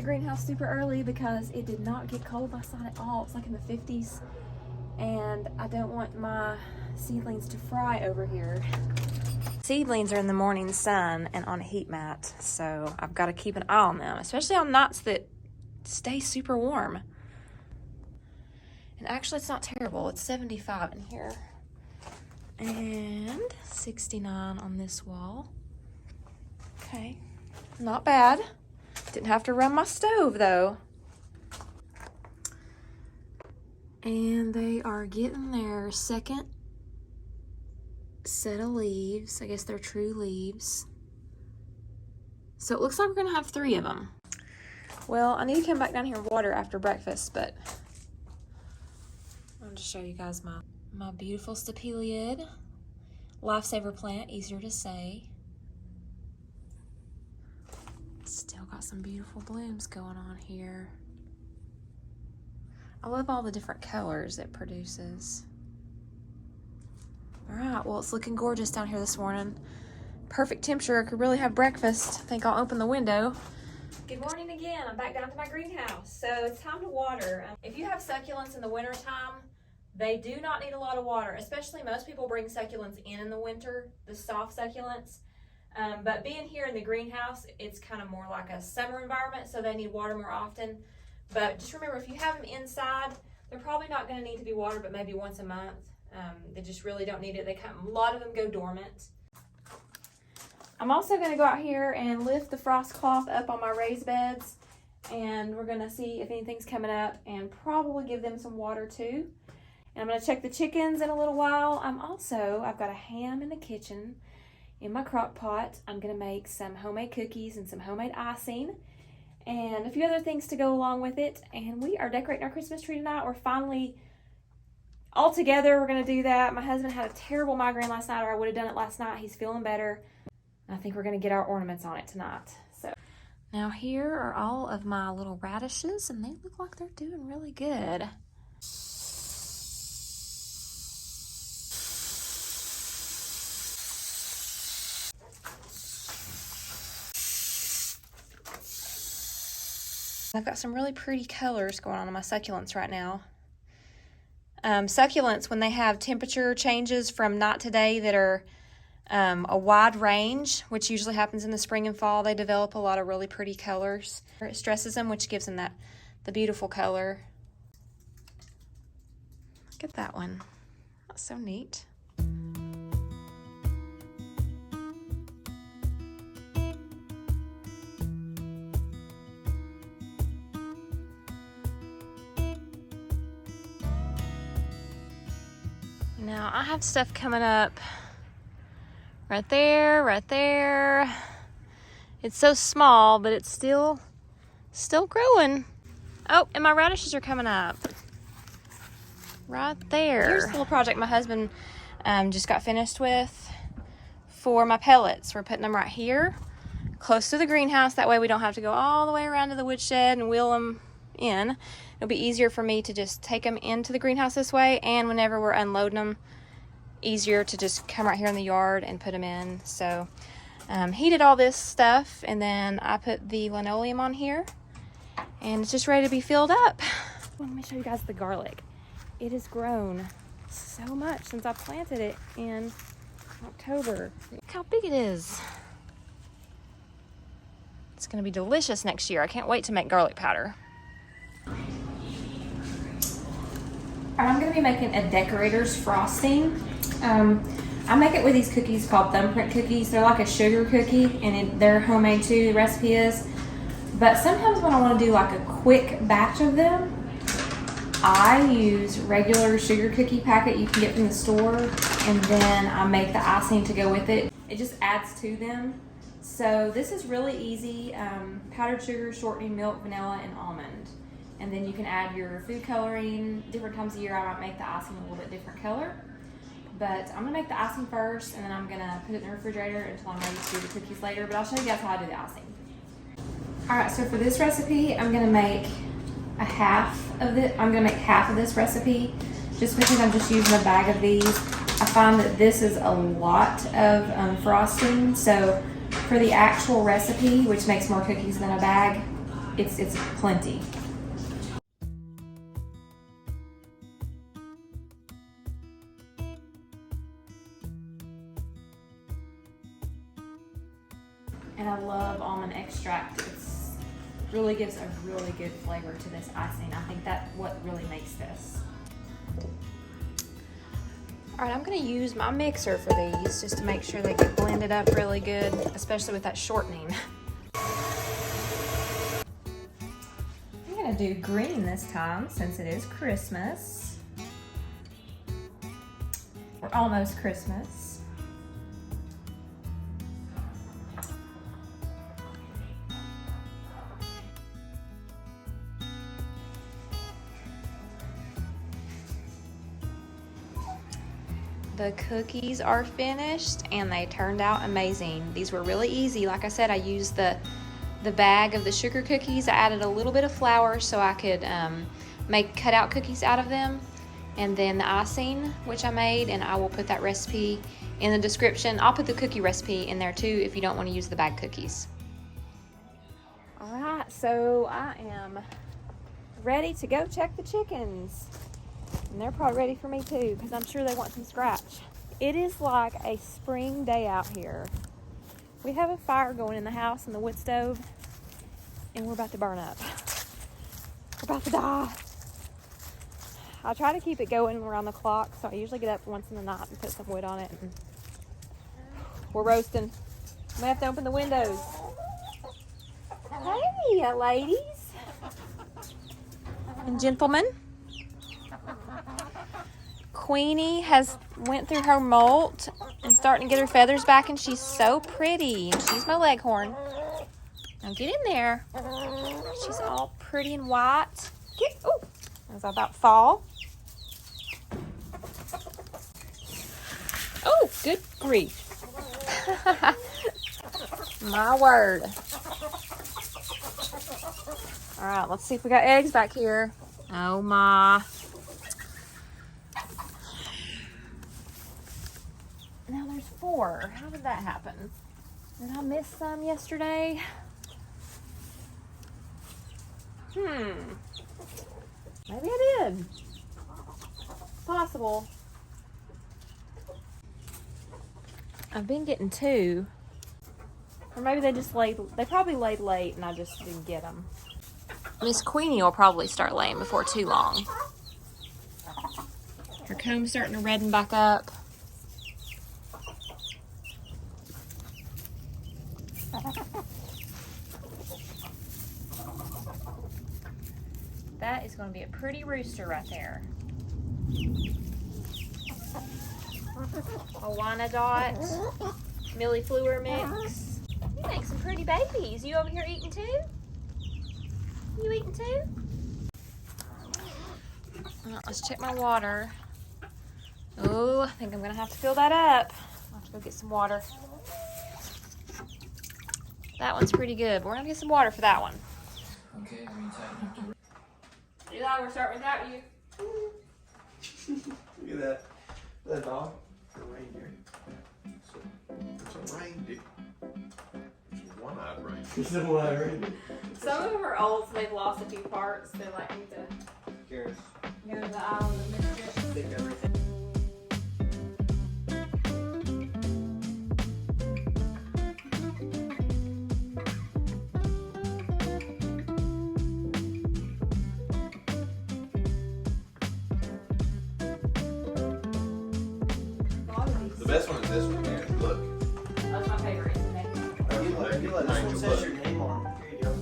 greenhouse super early because it did not get cold last night at all. It's like in the 50s, and I don't want my seedlings to fry over here. Seedlings are in the morning sun and on a heat mat, so I've got to keep an eye on them, especially on nights that stay super warm. And actually, it's not terrible. It's 75 in here and 69 on this wall. Okay, not bad. Didn't have to run my stove though. And they are getting their second set of leaves. I guess they're true leaves. So it looks like we're gonna have 3 of them. Well, I need to come back down here and water after breakfast, but I'll just show you guys my beautiful stapeliad. Lifesaver plant, easier to say. Still got some beautiful blooms going on here. I love all the different colors it produces. All right, well, it's looking gorgeous down here this morning. Perfect temperature, I could really have breakfast. I think I'll open the window. Good morning again, I'm back down to my greenhouse. So it's time to water. If you have succulents in the winter time, they do not need a lot of water, especially most people bring succulents in the winter, the soft succulents. But being here in the greenhouse, it's kind of more like a summer environment, so they need water more often. But just remember, if you have them inside, they're probably not going to need to be watered, but maybe once a month. They just really don't need it. A lot of them go dormant. I'm also going to go out here and lift the frost cloth up on my raised beds, and we're going to see if anything's coming up and probably give them some water too. And I'm going to check the chickens in a little while. I've got a ham in the kitchen in my crock pot. I'm going to make some homemade cookies and some homemade icing and a few other things to go along with it. And we are decorating our Christmas tree tonight. We're finally all together. We're going to do that. My husband had a terrible migraine last night, or I would have done it last night. He's feeling better. I think we're going to get our ornaments on it tonight. So now here are all of my little radishes, and they look like they're doing really good. I've got some really pretty colors going on my succulents right now. Succulents, when they have temperature changes from night to day that are a wide range, which usually happens in the spring and fall, they develop a lot of really pretty colors. It stresses them, which gives them the beautiful color. Look at that one. That's so neat. Now I have stuff coming up right there, right there. It's so small, but it's still growing. Oh, and my radishes are coming up right there. Here's a little project my husband just got finished with for my pellets. We're putting them right here, close to the greenhouse. That way we don't have to go all the way around to the woodshed and wheel them in. It'll be easier for me to just take them into the greenhouse this way, and whenever we're unloading them, easier to just come right here in the yard and put them in. So he did all this stuff, and then I put the linoleum on here, and it's just ready to be filled up. Well, let me show you guys the garlic. It has grown so much since I planted it in October. Look how big it is. It's going to be delicious next year. I can't wait to make garlic powder. I'm going to be making a Decorator's Frosting. I make it with these cookies called Thumbprint Cookies. They're like a sugar cookie, and they're homemade too, the recipe is. But sometimes when I want to do like a quick batch of them, I use regular sugar cookie packet you can get from the store, and then I make the icing to go with it. It just adds to them. So this is really easy. Powdered sugar, shortening, milk, vanilla, and almond. And then you can add your food coloring. Different times of year I might make the icing a little bit different color. But I'm gonna make the icing first, and then I'm gonna put it in the refrigerator until I'm ready to do the cookies later. But I'll show you guys how I do the icing. All right, so for this recipe, I'm gonna make half of this recipe, just because I'm just using a bag of these. I find that this is a lot of frosting, so for the actual recipe, which makes more cookies than a bag, it's plenty. And I love almond extract. It really gives a really good flavor to this icing. I think that's what really makes this. All right, I'm gonna use my mixer for these just to make sure they get blended up really good, especially with that shortening. I'm gonna do green this time since it is Christmas. We're almost Christmas. The cookies are finished and they turned out amazing. These were really easy. Like I said, I used the bag of the sugar cookies. I added a little bit of flour so I could make cutout cookies out of them. And then the icing, which I made, and I will put that recipe in the description. I'll put the cookie recipe in there too if you don't want to use the bag cookies. All right, so I am ready to go check the chickens. And they're probably ready for me too, because I'm sure they want some scratch. It is like a spring day out here. We have a fire going in the house in the wood stove, and we're about to burn up. We're about to die. I try to keep it going around the clock, so I usually get up once in the night and put some wood on it. And we're roasting. I'm gonna have to open the windows. Hey, ladies and gentlemen. Queenie has went through her molt and starting to get her feathers back, and she's so pretty. And she's my leghorn. Now get in there. She's all pretty and white. Get, oh, I was about to fall. Oh, good grief. My word. All right, let's see if we got eggs back here. Oh my. Now there's 4. How did that happen? Did I miss some yesterday? Maybe I did. Possible. I've been getting 2. Or maybe they just laid, they probably laid late and I just didn't get them. Miss Queenie will probably start laying before too long. Her comb's starting to redden back up. That is going to be a pretty rooster right there. A Wyandotte Millie Fleur mix. You make some pretty babies. You over here eating too? You eating too? All right, let's check my water. Oh, I think I'm going to have to fill that up. I'll have to go get some water. That one's pretty good, but we're gonna get some water for that one. Okay, Eli, we're starting without you. Look at that. That dog. It's a reindeer. It's a reindeer. It's a one-eyed reindeer. It's a one-eyed reindeer. Some of them are old, so they've lost a few parts. They like need to Gareth. go to the island of mischief. Think everything. The best one is this one here. Look. That's my favorite. This one says your name on it. Here you go.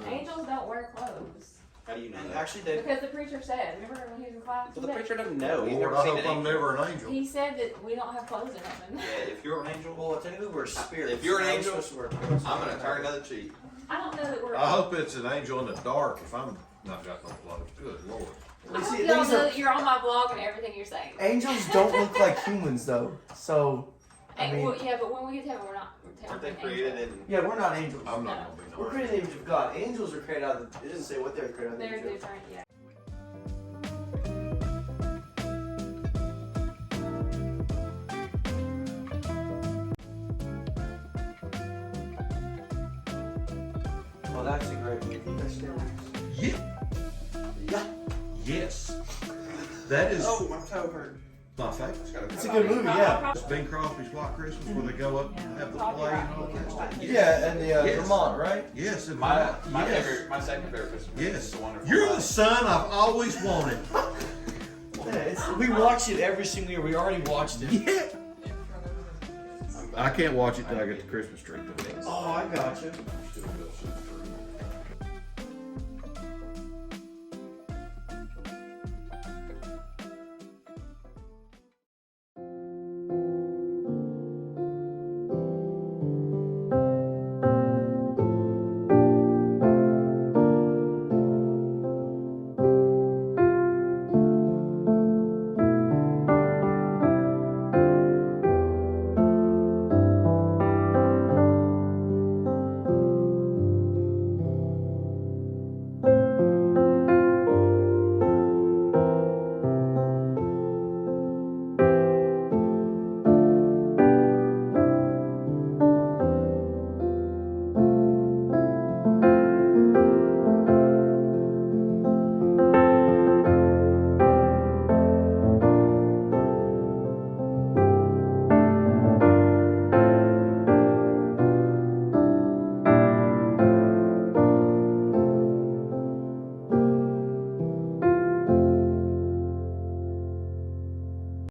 Angels don't wear clothes. How do you know that? Actually, they. Because the preacher said, remember when he was in class? Well, the preacher doesn't know. He's Lord, never I seen hope an I'm angel. never an angel. He said that we don't have clothes in heaven. Yeah, if you're an angel, well, technically we're spirits. If you're an We're angel, supposed to wear clothes. I'm going to turn the other cheek. I don't know that we're. I hope it's an angel in the dark if I'm not got no clothes. Good Lord. I hope See, y'all these know are- that you're on my vlog and everything you're saying. Angels don't look like humans, though. So, I mean, Well, yeah, but when we get to heaven, we're not. Aren't they technically created angels. in... yeah, we're not angels. I'm not going to be no We're created in the image of God. Angels are created out of the. It doesn't say what they're created out of. The They're image of. different, yeah. That is Oh, my toe hurt. my favorite. It's a good movie, yeah. It's Bing Crosby's White Christmas where they go up and have the play and all that stuff. Yeah, and the Yes. Vermont, right? Yes, and My yes. favorite, my second favorite Christmas movie Yes. is The Wonderful You're the Life. son I've always wanted. Yeah, we watch it every single year. We already watched it. Yeah. I can't watch it till I get the Christmas tree put in. Oh, I got you.